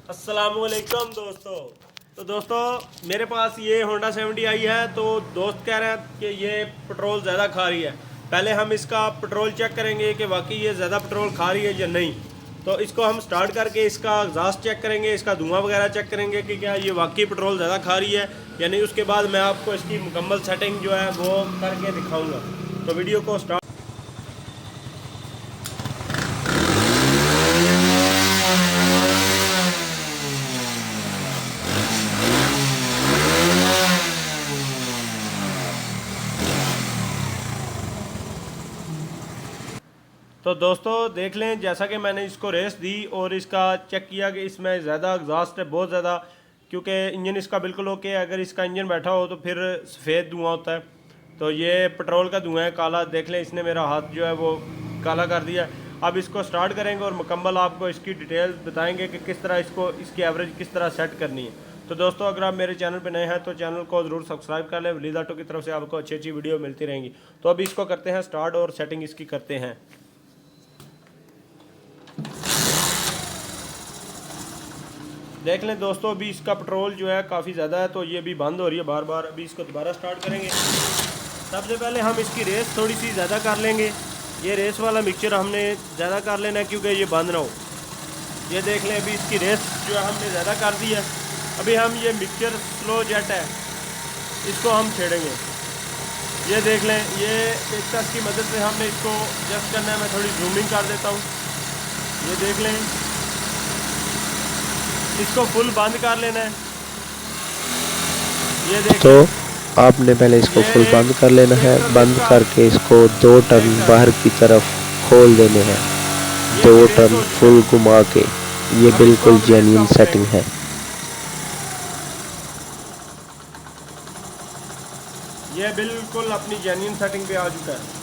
अस्सलामुअलैकुम दोस्तों। तो दोस्तों मेरे पास ये होंडा 70 आई है। तो दोस्त कह रहे हैं कि ये पेट्रोल ज़्यादा खा रही है। पहले हम इसका पेट्रोल चेक करेंगे कि वाकई ये ज़्यादा पेट्रोल खा रही है या नहीं। तो इसको हम स्टार्ट करके इसका एग्जॉस्ट चेक करेंगे, इसका धुआं वगैरह चेक करेंगे कि क्या ये वाकई पेट्रोल ज़्यादा खा रही है या नहीं। उसके बाद मैं आपको इसकी मुकम्मल सेटिंग जो है वो करके दिखाऊँगा। तो वीडियो को स्टार्ट। तो दोस्तों देख लें, जैसा कि मैंने इसको रेस दी और इसका चेक किया कि इसमें ज़्यादा एग्जॉस्ट है, बहुत ज़्यादा, क्योंकि इंजन इसका बिल्कुल ओके है। अगर इसका इंजन बैठा हो तो फिर सफ़ेद धुआं होता है। तो ये पेट्रोल का धुआं है काला। देख लें, इसने मेरा हाथ जो है वो काला कर दिया। अब इसको स्टार्ट करेंगे और मुकम्मल आपको इसकी डिटेल बताएंगे कि किस तरह इसकी एवरेज किस तरह सेट करनी है। तो दोस्तों अगर आप मेरे चैनल पर नए हैं तो चैनल को ज़रूर सब्सक्राइब कर लें। वलीद ऑटो की तरफ से आपको अच्छी अच्छी वीडियो मिलती रहेंगी। तो अभी इसको करते हैं स्टार्ट और सेटिंग इसकी करते हैं। देख लें दोस्तों, अभी इसका पेट्रोल जो है काफ़ी ज़्यादा है, तो ये भी बंद हो रही है बार बार। अभी इसको दोबारा स्टार्ट करेंगे। सबसे पहले हम इसकी रेस थोड़ी सी ज़्यादा कर लेंगे। ये रेस वाला मिक्सचर हमने ज़्यादा कर लेना है क्योंकि ये बंद ना हो। ये देख लें, अभी इसकी रेस जो है हमने ज़्यादा कर दी है। अभी हम ये मिक्सचर स्लो जेट है, इसको हम छेड़ेंगे। ये देख लें, ये टेक्सास की मदद से हमने इसको एडजस्ट करना है। मैं थोड़ी जूमिंग कर देता हूँ। ये देख लें, इसको फुल बंद कर लेना है। ये देख तो आपने पहले इसको फुल बंद कर लेना है। बंद करके इसको 2 टर्न बाहर की तरफ खोल देने हैं, 2 टर्न फुल घुमा के। ये बिल्कुल जेन्युइन सेटिंग है। ये बिल्कुल अपनी जेन्युइन सेटिंग पे आ चुका है।